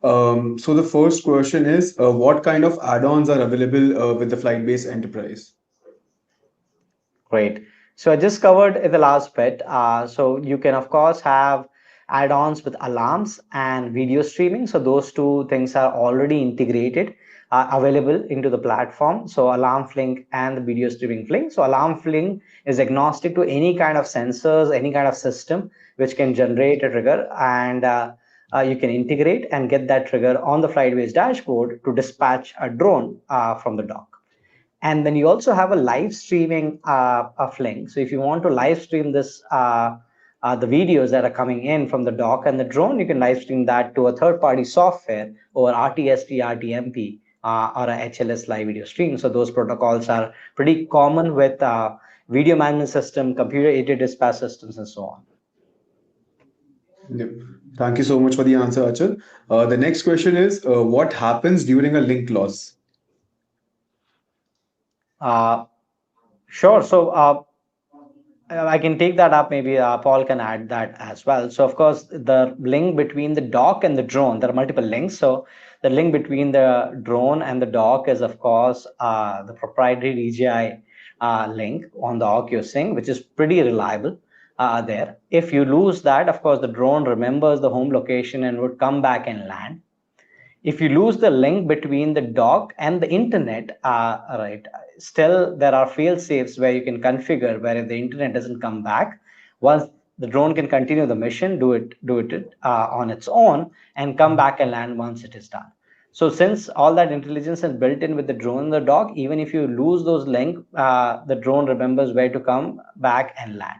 A: So the first question is, what kind of add-ons are available with the FlightBase Enterprise?
B: Great. So I just covered in the last bit. So you can, of course, have add-ons with alarms and video streaming. So those two things are already integrated, available into the platform. So Alarm Flink and the video streaming Flink. So Alarm Flink is agnostic to any kind of sensors, any kind of system which can generate a trigger, and you can integrate and get that trigger on the FlightBase dashboard to dispatch a drone from the dock. And then you also have a live streaming of Flink. So if you want to live stream this, the videos that are coming in from the dock and the drone, you can live stream that to a third-party software or RTSP, RTMP, or a HLS live video stream. So those protocols are pretty common with video management system, computer-aided dispatch systems, and so on.
A: Yep. Thank you so much for the answer, Achal. The next question is, what happens during a link loss?
B: Sure. So I can take that up. Maybe Paul can add that as well. So of course, the link between the dock and the drone, there are multiple links. So the link between the drone and the dock is, of course, the proprietary DJI link on the OcuSync, which is pretty reliable there. If you lose that, of course, the drone remembers the home location and would come back and land. If you lose the link between the dock and the internet, right, still there are fail safes where you can configure where if the internet doesn't come back, once the drone can continue the mission, do it on its own, and come back and land once it is done. So since all that intelligence is built in with the drone and the dock, even if you lose those links, the drone remembers where to come back and land.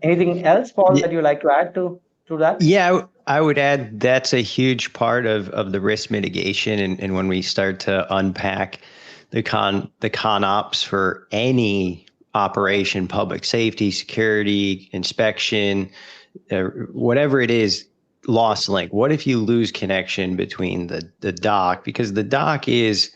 B: Anything else, Paul, that you like to add to that?
C: Yeah, I would add that's a huge part of the risk mitigation. And when we start to unpack the con ops for any operation, public safety, security, inspection, whatever it is, lost link. What if you lose connection between the dock? Because the dock is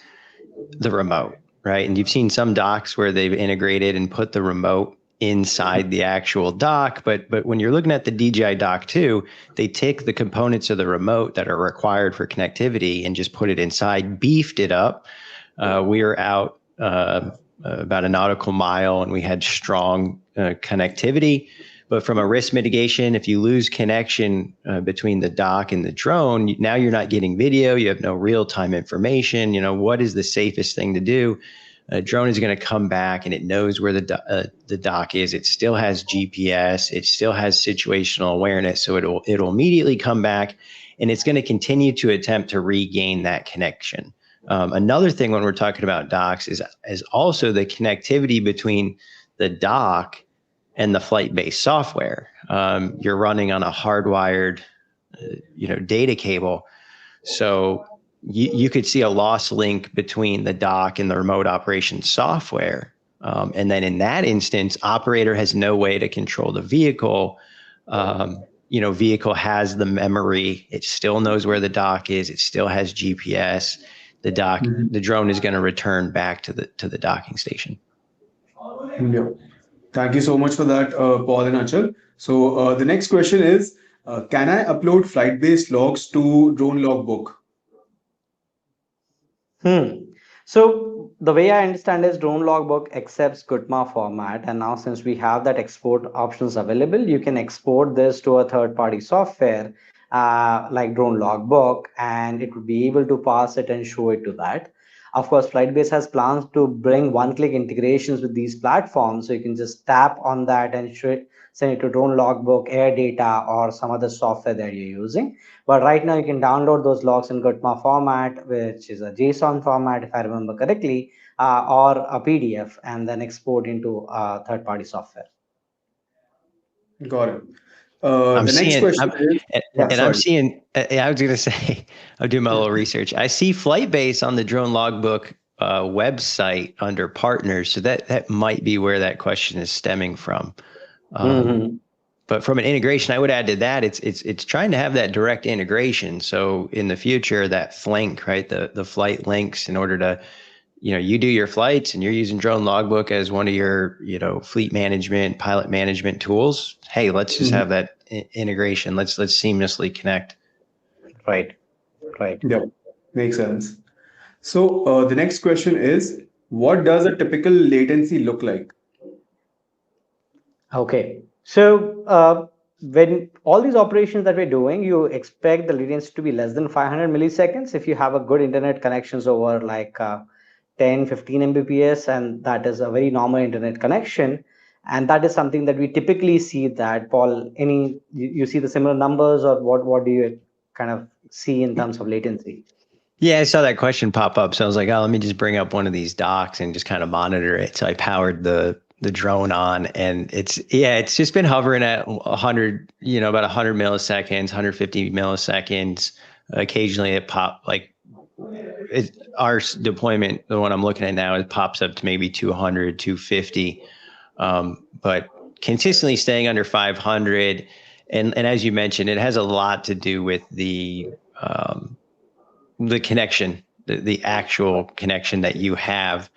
C: the remote, right? And you've seen some docks where they've integrated and put the remote inside the actual dock, but when you're looking at the DJI Dock 2, they take the components of the remote that are required for connectivity and just put it inside, beefed it up. We were out about a nautical mile, and we had strong connectivity. But from a risk mitigation, if you lose connection between the dock and the drone, now you're not getting video. You have no real-time information. What is the safest thing to do? A drone is going to come back and it knows where the dock is. It still has GPS. It still has situational awareness. So it'll immediately come back, and it's going to continue to attempt to regain that connection. Another thing when we're talking about docks is also the connectivity between the dock and the FlytBase software. You're running on a hardwired, data cable. So you could see a loss link between the dock and the remote operations software. And then in that instance, operator has no way to control the vehicle. Vehicle has the memory. It still knows where the dock is. It still has GPS. The drone is going to return back to the docking station.
A: Yeah. Thank you so much for that, Paul and Achal. So the next question is, can I upload flight-based logs to drone logbook?
B: So the way I understand is drone logbook accepts GUTMA format, and now since we have that export options available, you can export this to a third-party software like drone logbook, and it would be able to pass it and show it to that. Of course, FlightBase has plans to bring one-click integrations with these platforms, so you can just tap on that and send it to drone logbook, air data, or some other software that you're using. But right now, you can download those logs in GUTMA format, which is a JSON format, if I remember correctly, or a PDF, and then export into third-party software.
A: Got it.
C: I'm
A: The next
C: seeing,
A: question is,
C: and
A: sorry.
C: I'm seeing, I was going to say, I'm doing my little research. I see FlightBase on the drone logbook website under partners. So that might be where that question is stemming from. But from an integration, I would add to that, it's trying to have that direct integration. So in the future, that Flink, right, the flight links, in order to, you do your flights and you're using drone logbook as one of your, fleet management, pilot management tools. Hey, let's just have that integration. Let's seamlessly connect.
B: Right.
A: Yeah, makes sense. So the next question is, what does a typical latency look like?
B: Okay. So when all these operations that we're doing, you expect the latency to be less than 500 milliseconds if you have a good internet connections over like 10, 15 Mbps, and that is a very normal internet connection. And that is something that we typically see that, Paul, you see the similar numbers, or what do you kind of see in terms of latency?
C: Yeah, I saw that question pop up. So I was like, oh, let me just bring up one of these docks and just kind of monitor it. So I powered the drone on, and it's just been hovering at 100, about 100 milliseconds, 150 milliseconds. Occasionally it our deployment, the one I'm looking at now, it pops up to maybe 200, 250, but consistently staying under 500. And as you mentioned, it has a lot to do with the connection, the actual connection that you have.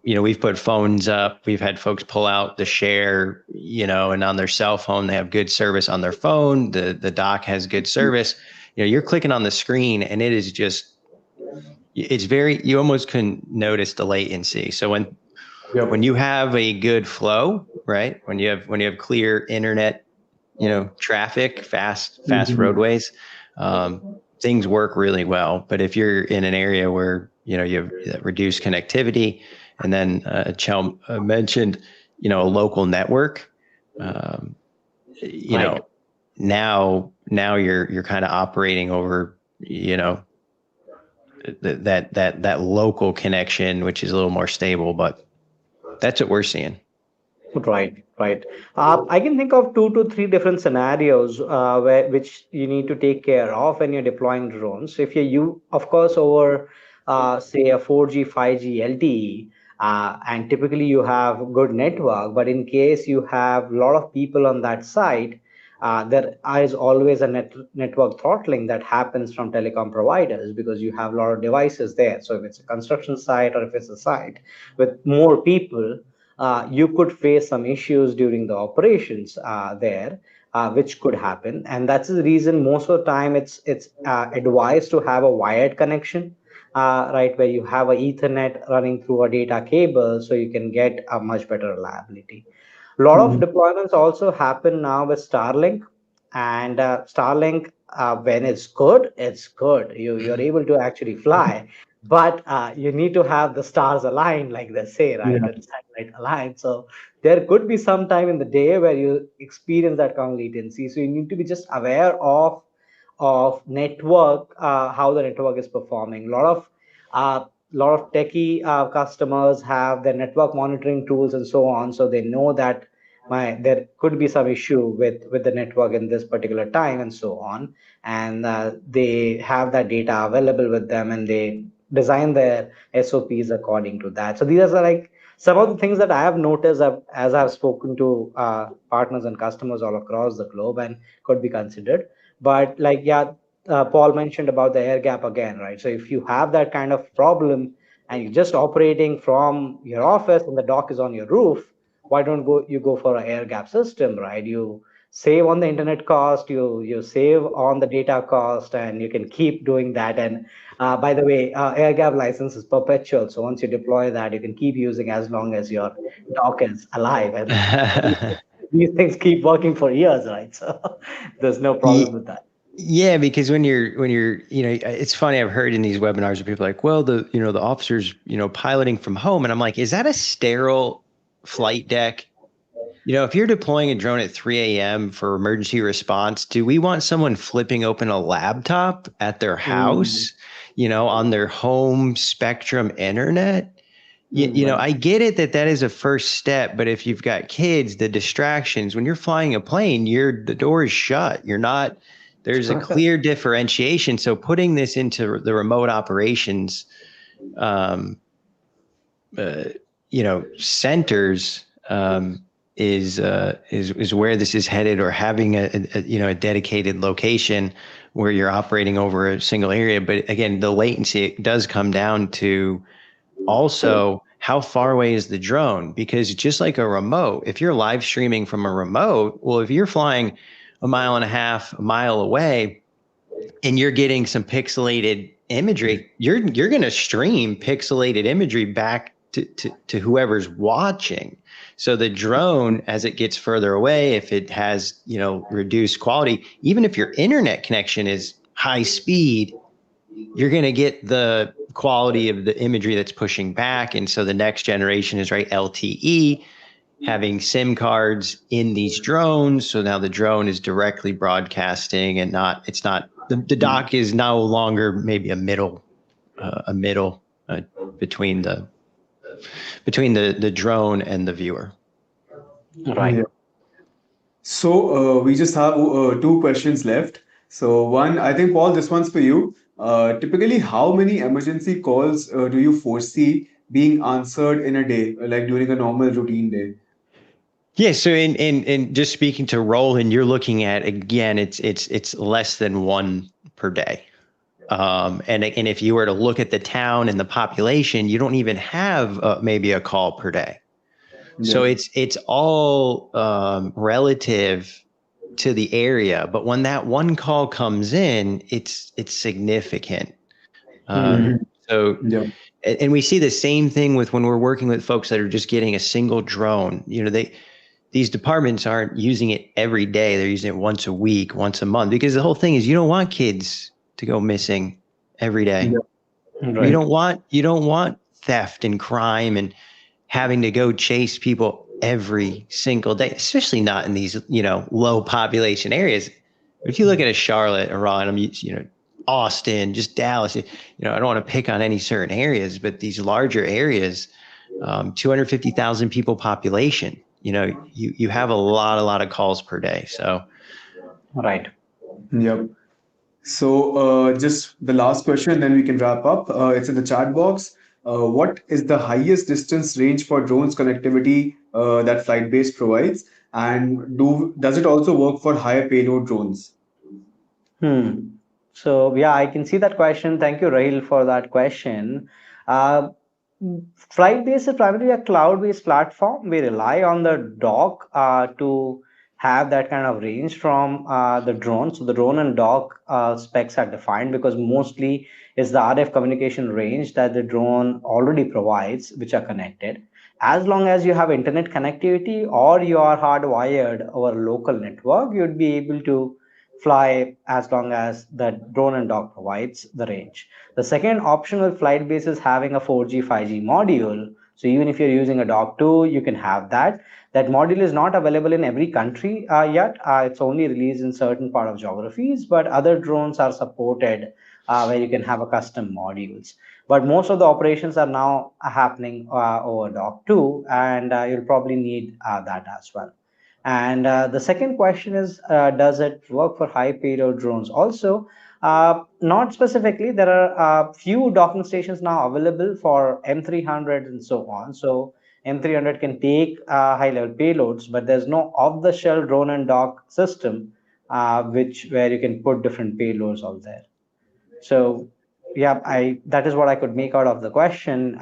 C: We've put phones up. We've had folks pull out the share, and on their cell phone, they have good service on their phone. The dock has good service. You're clicking on the screen, and it is just, you almost can notice the latency. So when you have a good flow, right? When you have clear internet, traffic, fast roadways, things work really well. But if you're in an area where, you have reduced connectivity, and then Chel mentioned, a local network,
B: Right.
C: now you're kind of operating over, that local connection, which is a little more stable, but that's what we're seeing.
B: Right. I can think of 2 to 3 different scenarios which you need to take care of when you're deploying drones. If you of course, over say a 4G, 5G LTE, and typically you have good network, but in case you have a lot of people on that site, there is always a network throttling that happens from telecom providers, because you have a lot of devices there. So if it's a construction site, or if it's a site with more people, you could face some issues during the operations there, which could happen. And that's the reason most of the time it's advised to have a wired connection, right, where you have a Ethernet running through a data cable, so you can get a much better reliability. A lot of
A: Mhm.
B: deployments also happen now with Starlink, and Starlink, when it's good, it's good. You're able to actually fly, but you need to have the stars aligned, like they say, right?
A: Yeah.
B: And satellite aligned. So there could be some time in the day where you experience that kind of latency. So you need to be just aware of network, how the network is performing. A lot of techie customers have their network monitoring tools and so on, so they know that there could be some issue with the network in this particular time and so on, and they have that data available with them, and they design their SOPs according to that. So these are like some of the things that I have noticed as I've spoken to partners and customers all across the globe, and could be considered. But like, yeah, Paul mentioned about the air gap again, right? So if you have that kind of problem and you're just operating from your office and the dock is on your roof, why don't you go for an air gap system, right? You save on the internet cost, you save on the data cost, and you can keep doing that. And by the way, air gap license is perpetual, so once you deploy that, you can keep using as long as your dock is alive, and these things keep working for years, right? So there's no problem
C: Ye-
B: with that.
C: Yeah, because when you're, it's funny. I've heard in these webinars where people are like, well, the officers, piloting from home, and I'm like, is that a sterile flight deck? If you're deploying a drone at 3 a.m. for emergency response, do we want someone flipping open a laptop at their
B: Mm,
C: house, on their home Spectrum internet?
B: right.
C: I get it that is a first step, but if you've got kids, the distractions, when you're flying a plane, the door is shut. There's a clear differentiation. So putting this into the remote operations, um, uh, centers, is where this is headed, or having a dedicated location where you're operating over a single area. But again, the latency does come down to also how far away is the drone, because just like a remote, if you're live streaming from a remote, well, if you're flying a mile and a half, a mile away, and you're getting some pixelated imagery, you're going to stream pixelated imagery back to whoever's watching. So the drone, as it gets further away, if it has reduced quality, even if your internet connection is high speed, you're going to get the quality of the imagery that's pushing back. And so the next generation is, right, LTE, having SIM cards in these drones. So now the drone is directly broadcasting, and it's not, the dock is no longer maybe a middle, between the drone and the viewer.
B: Right.
A: Yeah. So we just have two questions left. So one, I think, Paul, this one's for you. Typically, how many emergency calls do you foresee being answered in a day, like during a normal routine day?
C: Yeah. So in just speaking to Roland, you're looking at, again, it's less than one per day. And if you were to look at the town and the population, you don't even have maybe a call per day. So
A: Yeah.
C: it's all relative to the area. But when that one call comes in, it's significant.
B: Mm,
A: Mhm.
C: So,
A: Yeah.
C: and we see the same thing with when we're working with folks that are just getting a single drone. These departments aren't using it every day. They're using it once a week, once a month, because the whole thing is, you don't want kids to go missing every day.
A: Yeah.
C: You
B: right.
A: Yeah.
C: don't want theft and crime and having to go chase people every single day, especially not in these, low population areas. If you look at a Charlotte or Raleigh, Austin, just Dallas, I don't want to pick on any certain areas, but these larger areas, 250,000 people population, you have a lot of calls per day. So
B: Right.
A: Yep. So, just the last question, then we can wrap up. It's in the chat box. What is the highest distance range for drones connectivity that FlightBase provides? And does it also work for higher payload drones?
B: Hmm. So yeah, I can see that question. Thank you, Rahil, for that question. Uh, FlightBase is primarily a cloud-based platform. We rely on the dock to have that kind of range from the drone. So the drone and dock specs are defined because mostly it's the RF communication range that the drone already provides, which are connected. as long as you have internet connectivity or you are hardwired over local network, you'd be able to fly as long as the drone and dock provides the range. The second option with FlightBase is having a 4G 5G module. So even if you're using a dock 2, you can have that. That module is not available in every country yet. It's only released in certain part of geographies, but other drones are supported where you can have a custom modules. But most of the operations are now happening over dock 2, and you'll probably need that as well. And the second question is, does it work for high payload drones also? Not specifically. There are few docking stations now available for M300 and so on. So M300 can take high level payloads, but there's no off the shelf drone and dock system, which where you can put different payloads out there. So yeah, I that is what I could make out of the question.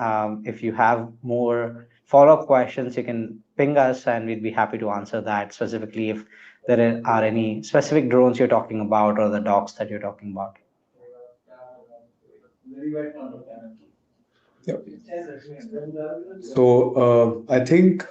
B: If you have more follow-up questions, you can ping us, and we'd be happy to answer that specifically if there are any specific drones you're talking about or the docks that you're talking about.
A: Yep. So I think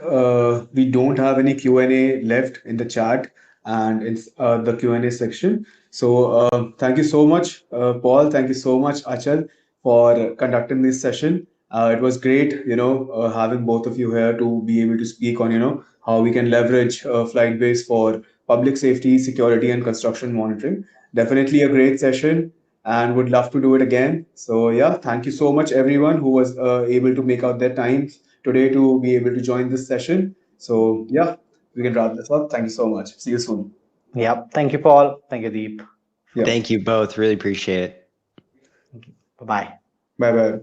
A: we don't have any Q&A left in the chat and it's the Q&A section. So thank you so much, Paul. Thank you so much, Achal, for conducting this session. It was great, having both of you here to be able to speak on, how we can leverage FlightBase for public safety, security, and construction monitoring. Definitely a great session and would love to do it again. So yeah, thank you so much everyone who was able to make out their time today to be able to join this session. So yeah, we can wrap this up. Thank you so much. See you soon.
B: Yep. Thank you, Paul. Thank you, Deep.
A: Yeah.
C: Thank you both. Really appreciate it.
B: Bye bye.
A: Bye bye.